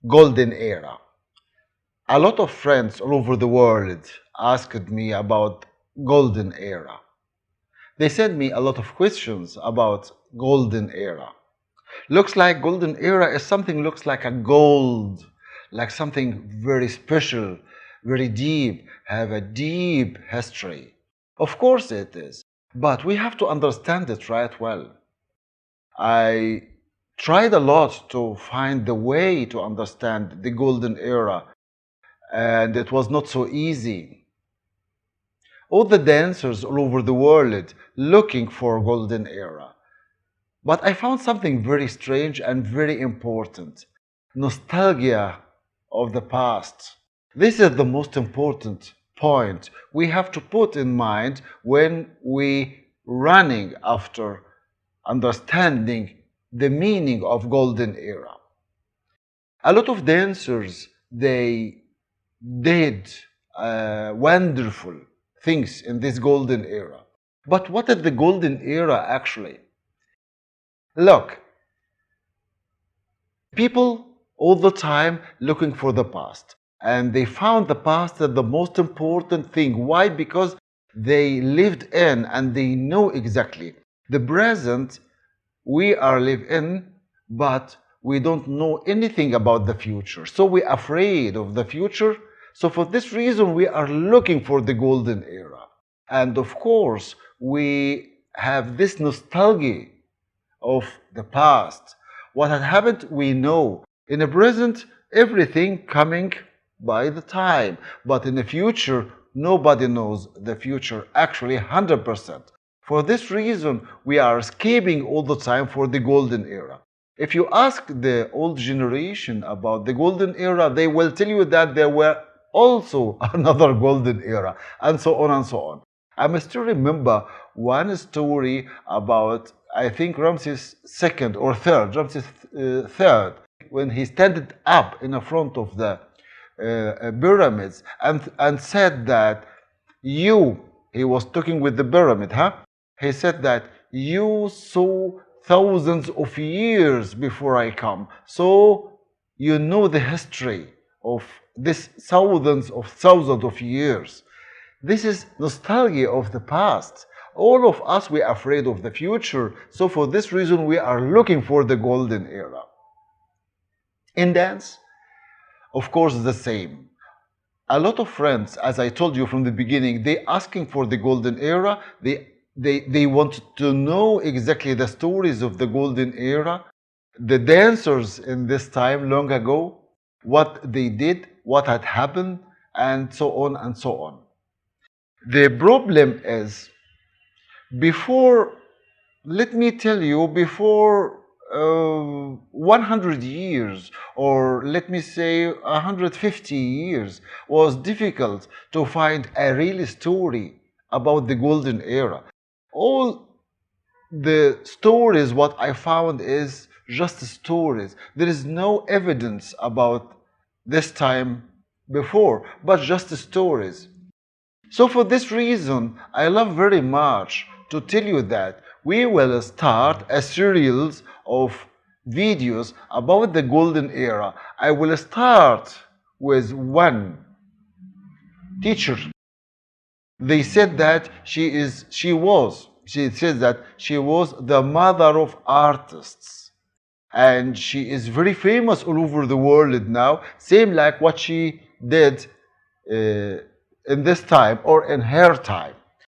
golden era. A lot of friends all over the world asked me about golden era. They sent me a lot of questions about golden era. Looks like golden era is something looks like a gold, like something very special, very deep, have a deep history. Of course it is, but we have to understand it right well. I tried a lot to find the way to understand the golden era, and it was not so easy. All the dancers all over the world looking for golden era. But I found something very strange and very important. Nostalgia of the past. This is the most important point we have to put in mind when we running after understanding the meaning of golden era. A lot of dancers, they did wonderful things in this golden era. But what is the golden era actually? Look, people all the time looking for the past, and they found the past as the most important thing. Why? Because they lived in and they know exactly. The present we are live in, but we don't know anything about the future. So we're afraid of the future. So for this reason, we are looking for the golden era. And of course, we have this nostalgia of the past. What had happened, we know. In the present, everything coming by the time. But in the future, nobody knows the future actually 100%. For this reason, we are escaping all the time for the golden era. If you ask the old generation about the golden era, they will tell you that there were also another golden era, and so on and so on. I still remember one story about, I think, Ramses II or third, Ramses III, when he stood up in the front of the pyramids and said that he was talking with the pyramid, he said that you saw thousands of years before I come. So you know the history of this thousands of years. This is nostalgia of the past. All of us, we are afraid of the future. So for this reason, we are looking for the golden era. In dance, of course, the same. A lot of friends, as I told you from the beginning, they asking for the golden era. They want to know exactly the stories of the golden era, the dancers in this time long ago, what they did, what had happened, and so on and so on. The problem is, let me tell you, before 100 years, or let me say 150 years, was difficult to find a real story about the golden era. All the stories, what I found is just stories. There is no evidence about this time before, but just stories. So for this reason, I love very much to tell you that we will start a series of videos about the golden era. I will start with one teacher. They said that she said that she was the mother of artists. And she is very famous all over the world now, same like what she did in this time or in her time.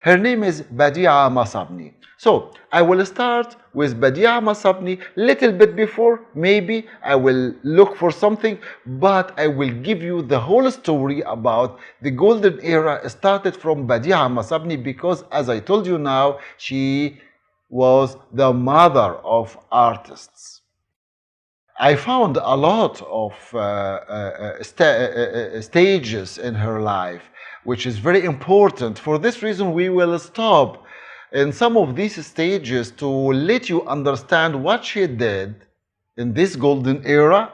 Her name is Badia Masabni. So I will start with Badia Masabni little bit before. Maybe I will look for something, but I will give you the whole story about the golden era started from Badia Masabni, because as I told you now, she was the mother of artists. I found a lot of stages in her life, which is very important. For this reason, we will stop in some of these stages to let you understand what she did in this golden era,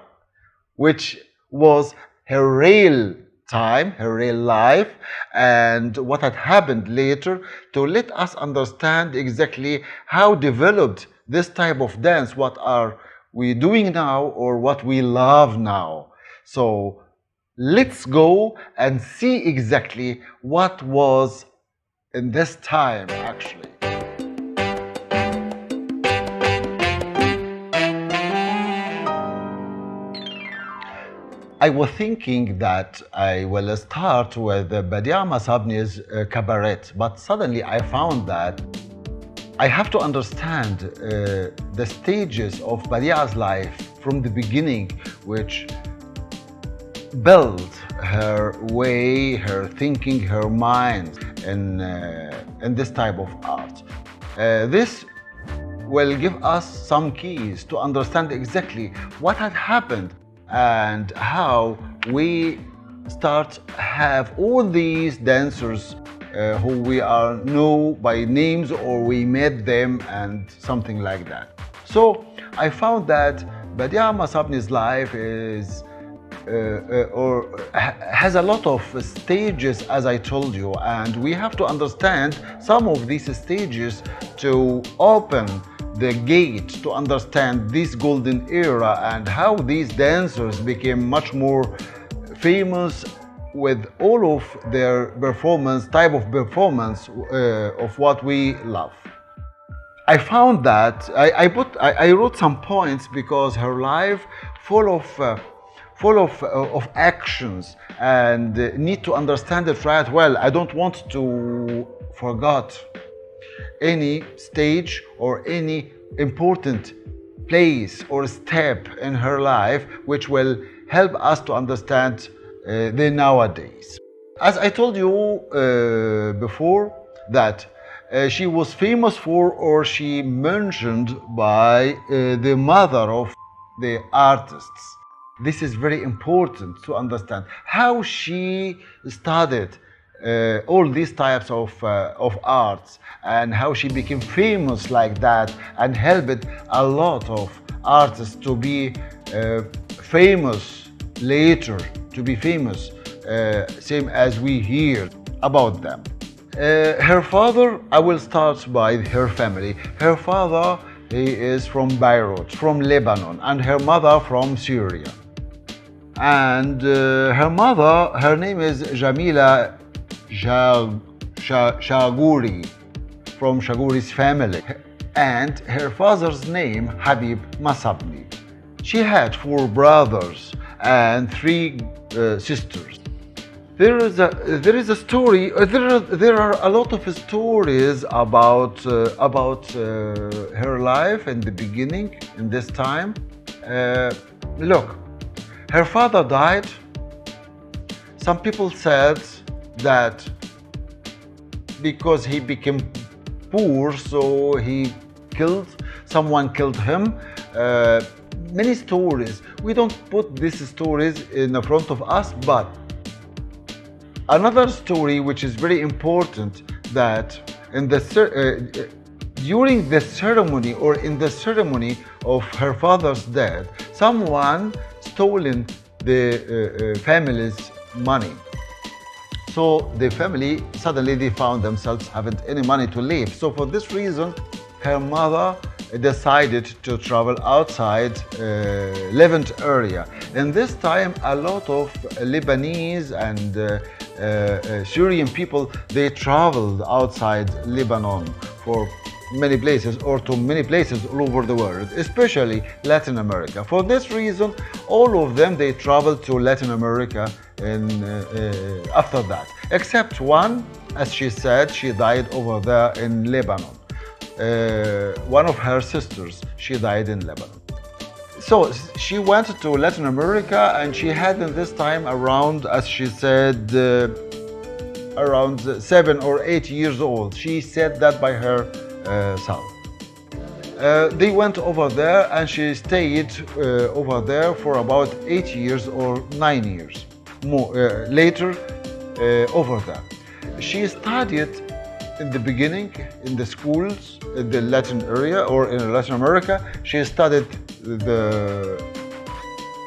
which was her real time, her real life, and what had happened later, to let us understand exactly how developed this type of dance, what are we doing now or what we love now. So let's go and see exactly what was in this time actually. I was thinking that I will start with Badia Masabni's cabaret, but suddenly I found that I have to understand the stages of Badia's life from the beginning, which built her way, her thinking, her mind in this type of art. This will give us some keys to understand exactly what had happened and how we start have all these dancers who we are know by names or we met them and something like that. So I found that Badia Masabni's life is has a lot of stages, as I told you, and we have to understand some of these stages to open the gate to understand this golden era and how these dancers became much more famous with all of their performance, type of performance of what we love. I found that I wrote some points because her life full of actions and need to understand it right well. I don't want to forget any stage or any important place or step in her life which will help us to understand the nowadays. As I told you before, that she was famous for, or she mentioned by the mother of the artists. This is very important to understand how she studied all these types of arts and how she became famous like that and helped a lot of artists to be famous later, to be famous, same as we hear about them. Her father, I will start by her family. Her father, he is from Beirut, from Lebanon, and her mother from Syria. And her mother, her name is Jamila Shaguri, from Shaguri's family. And her father's name, Habib Masabni. She had 4 brothers and 3 sisters. There is a story. There are a lot of stories about her life in the beginning, in this time. Look, her father died. Some people said that because he became poor, so someone killed him. Many stories. We don't put these stories in the front of us, but another story which is very important, that in the during the ceremony or in the ceremony of her father's death, someone stolen the family's money. So the family suddenly they found themselves haven't any money to live. So for this reason, her mother decided to travel outside Levant area. In this time, a lot of Lebanese and Syrian people, they traveled outside Lebanon for many places or to many places all over the world, especially Latin America. For this reason, all of them, they traveled to Latin America after that, except one, as she said, she died over there in Lebanon. One of her sisters, she died in Lebanon. So she went to Latin America and she had in this time around, as she said, around 7 or 8 years old. She said that by herself. They went over there and she stayed over there for about 8 years or 9 years. Later, over there. She studied in the beginning in the schools in the Latin area or in Latin America. She studied the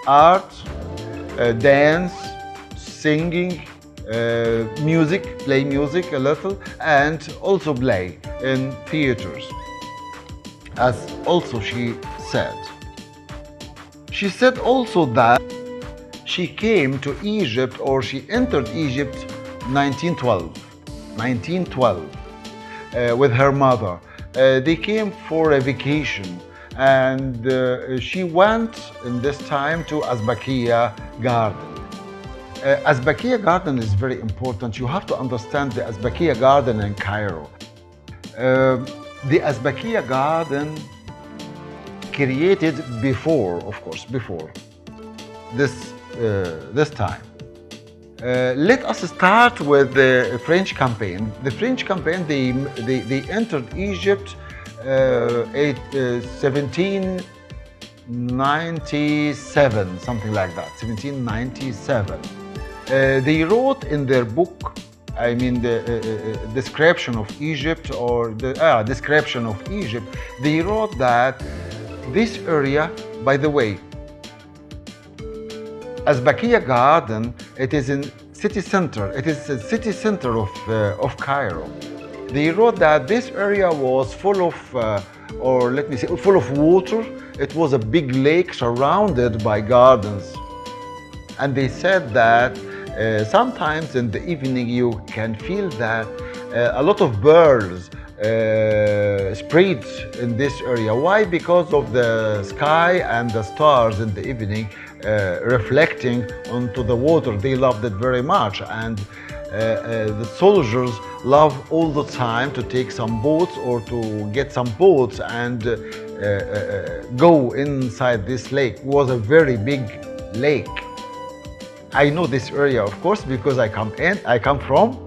art, dance, singing, music, play music a little, and also play in theaters, as also she said. She said also that She came to Egypt, or she entered Egypt 1912. 1912 with her mother. They came for a vacation, and she went in this time to Asbakia Garden. Asbakia Garden is very important. You have to understand the Asbakia Garden in Cairo. The Asbakia Garden created before, of course, before this time. Let us start with the French campaign. The French campaign, they entered Egypt 1797, something like that, 1797. They wrote in their book, I mean the description of Egypt, or the description of Egypt, they wrote that this area, by the way, Asbakia Garden, it is in city center. It is the city center of Cairo. They wrote that this area was full of, or let me say, full of water. It was a big lake surrounded by gardens. And they said that sometimes in the evening you can feel that a lot of birds spread in this area. Why? Because of the sky and the stars in the evening reflecting onto the water. They loved it very much, and the soldiers love all the time to take some boats or to get some boats and go inside this lake. It was a very big lake. I know this area, of course, because I come from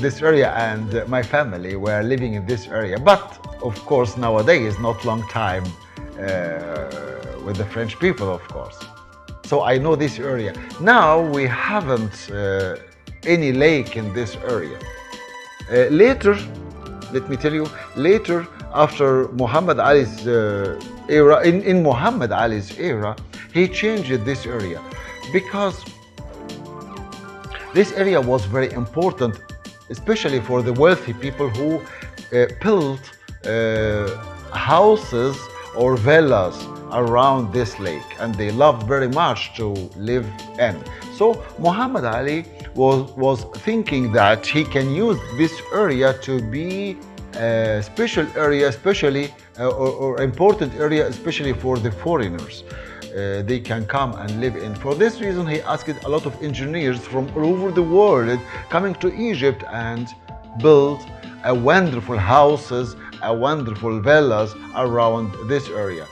this area, and my family were living in this area. But of course, nowadays, not long time with the French people, of course. So I know this area. Now we haven't any lake in this area. Later, let me tell you, later after Muhammad Ali's era, in Muhammad Ali's era, he changed this area because this area was very important, especially for the wealthy people who built houses or villas around this lake, and they loved very much to live in. So Muhammad Ali was thinking that he can use this area to be a special area, especially or important area, especially for the foreigners. They can come and live in. For this reason, he asked a lot of engineers from all over the world coming to Egypt and build a wonderful houses, a wonderful villas around this area.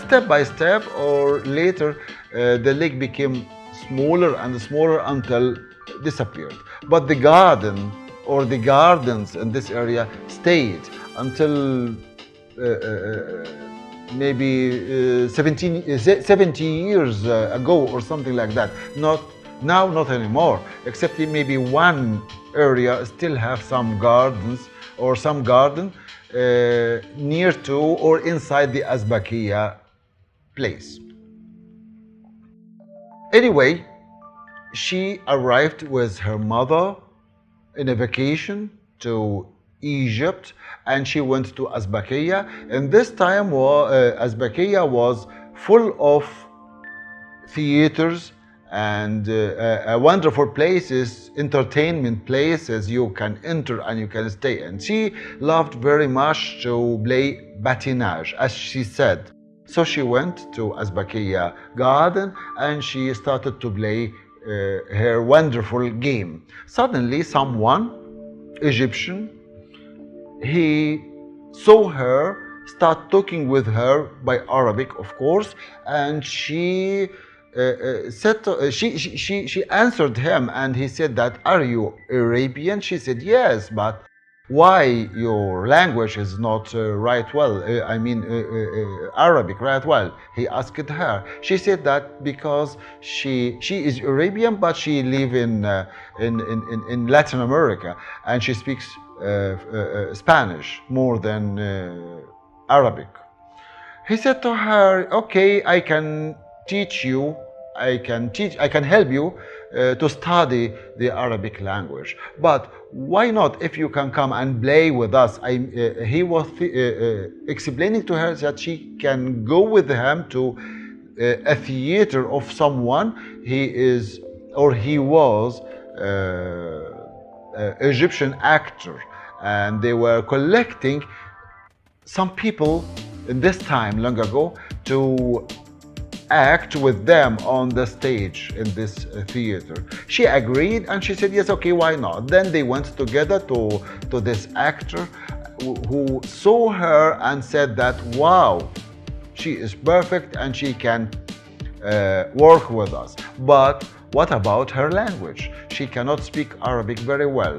Step by step, or later, the lake became smaller and smaller until disappeared. But the garden or the gardens in this area stayed until maybe 70 years ago or something like that. Not now, not anymore, except maybe one area still have some gardens or some garden near to or inside the Asbakia place. Anyway, she arrived with her mother in a vacation to Egypt, and she went to Asbakia. And this time, Asbakia was full of theaters and wonderful places, entertainment places you can enter and you can stay. And she loved very much to play patinage, as she said. So she went to Asbakia Garden and she started to play her wonderful game. Suddenly, someone, Egyptian, he saw her, start talking with her by Arabic, of course, and she said she answered him, and he said that, "Are you Arabian?" She said, "Yes, but why your language is not right well? Arabic right well?" He asked her. She said that because she is Arabian, but she live in Latin America, and she speaks Spanish more than Arabic. He said to her, "Okay, I can teach you. I can help you to study the Arabic language. But why not if you can come and play with us?" He was explaining to her that she can go with him to a theater of someone. He is, or he was, Egyptian actor, and they were collecting some people in this time long ago to act with them on the stage in this theater. She agreed and she said yes, okay, why not? Then they went together to this actor who saw her and said that wow, she is perfect and she can work with us. But what about her language? She cannot speak Arabic very well.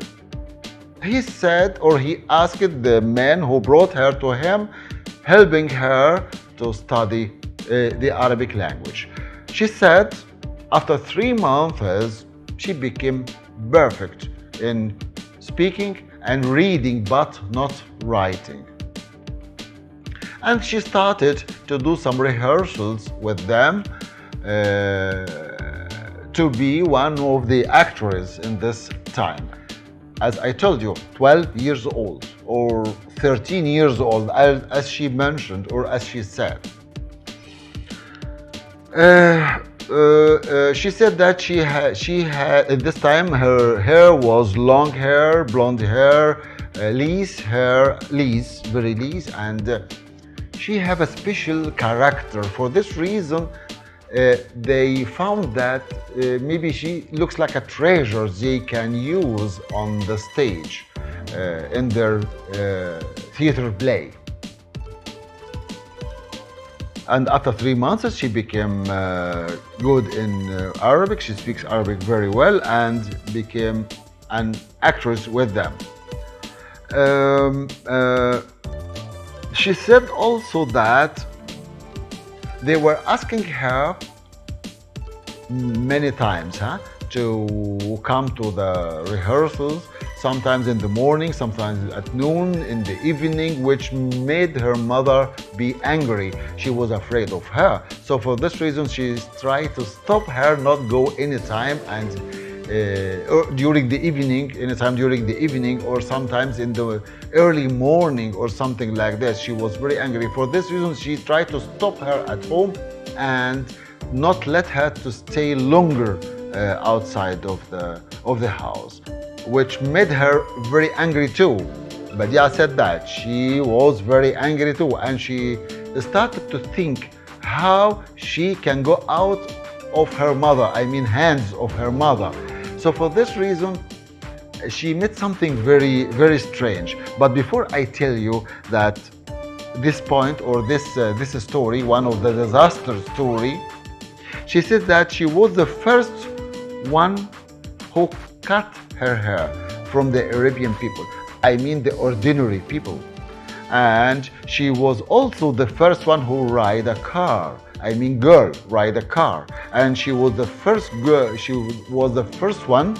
He said, or he asked the man who brought her to him, helping her to study the Arabic language. She said after 3 months she became perfect in speaking and reading but not writing. And she started to do some rehearsals with them to be one of the actors in this time. As I told you, 12 years old or 13 years old, as she mentioned or as she said. She said that she had at this time her hair was long hair, blonde hair, lease, very lease, and she have a special character. For this reason, they found that maybe she looks like a treasure they can use on the stage in their theater play. And after 3 months, she became good in Arabic. She speaks Arabic very well and became an actress with them. She said also that they were asking her many times to come to the rehearsals, sometimes in the morning, sometimes at noon, in the evening, which made her mother be angry. She was afraid of her. So for this reason, she tried to stop her not go anytime and or during the evening, anytime during the evening, or sometimes in the early morning or something like that. She was very angry. For this reason, she tried to stop her at home and not let her to stay longer outside of the house, which made her very angry too. Badia said that she was very angry too, and she started to think how she can go out of her mother, I mean hands of her mother. So for this reason, she met something very, very strange. But before I tell you that this point or this story, one of the disaster story, she said that she was the first one who cut her hair from the Arabian people. I mean the ordinary people. And she was also the first one who ride a car. I mean girl ride a car. And she was the first girl, she was the first one,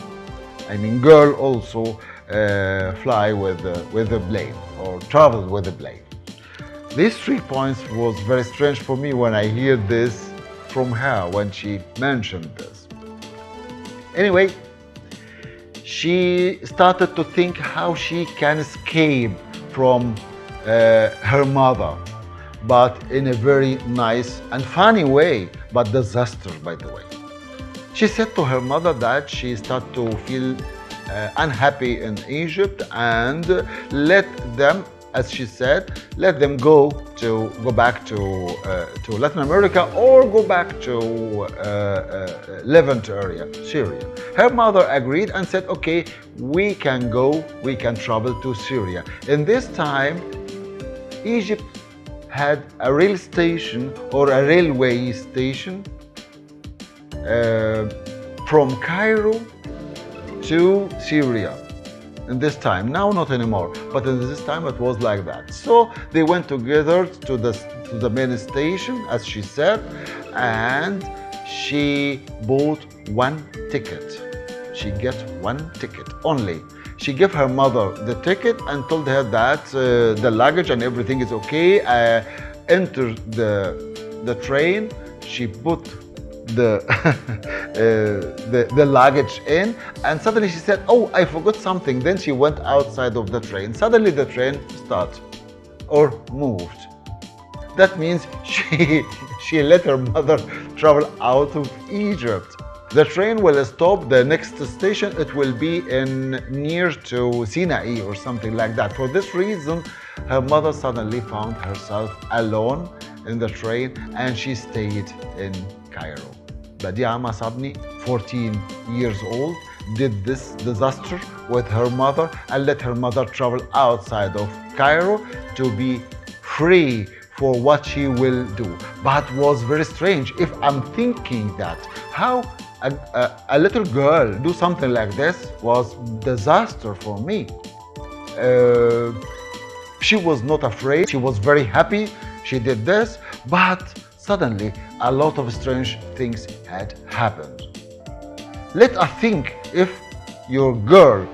I mean girl also fly with a plane or travel with a plane. These 3 points was very strange for me when I hear this from her, when she mentioned this. Anyway, she started to think how she can escape from her mother, but in a very nice and funny way, but disaster, by the way. She said to her mother that she started to feel unhappy in Egypt and let them, as she said, let them go back to Latin America or go back to Levant area, Syria. Her mother agreed and said, okay, we can go, we can travel to Syria. In this time, Egypt had a rail station or a railway station from Cairo to Syria. In this time, now not anymore, but in this time it was like that. So they went together to the main station, as she said, and she bought 1 ticket. She get 1 ticket only. She gave her mother the ticket and told her that the luggage and everything is okay. Enter the train. She put the luggage in, and suddenly she said, oh, I forgot something. Then she went outside of the train. Suddenly the train started or moved. That means she let her mother travel out of Egypt. The train will stop. The next station, it will be in near to Sinai or something like that. For this reason, her mother suddenly found herself alone in the train and she stayed in Cairo. Badia Masabni, 14 years old, did this disaster with her mother and let her mother travel outside of Cairo to be free for what she will do. But was very strange. If I'm thinking that, how a little girl do something like this was disaster for me. Uh, she was not afraid. She was very happy. She did this, but suddenly a lot of strange things had happened. Let us think if your girl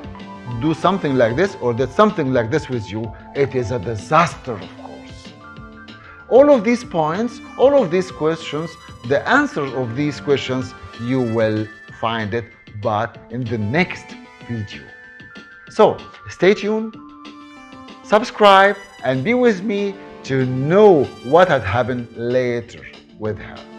do something like this or did something like this with you, it is a disaster, of course. All of these points, all of these questions, the answers of these questions, you will find it, but in the next video. So stay tuned, subscribe, and be with me to know what had happened later with her.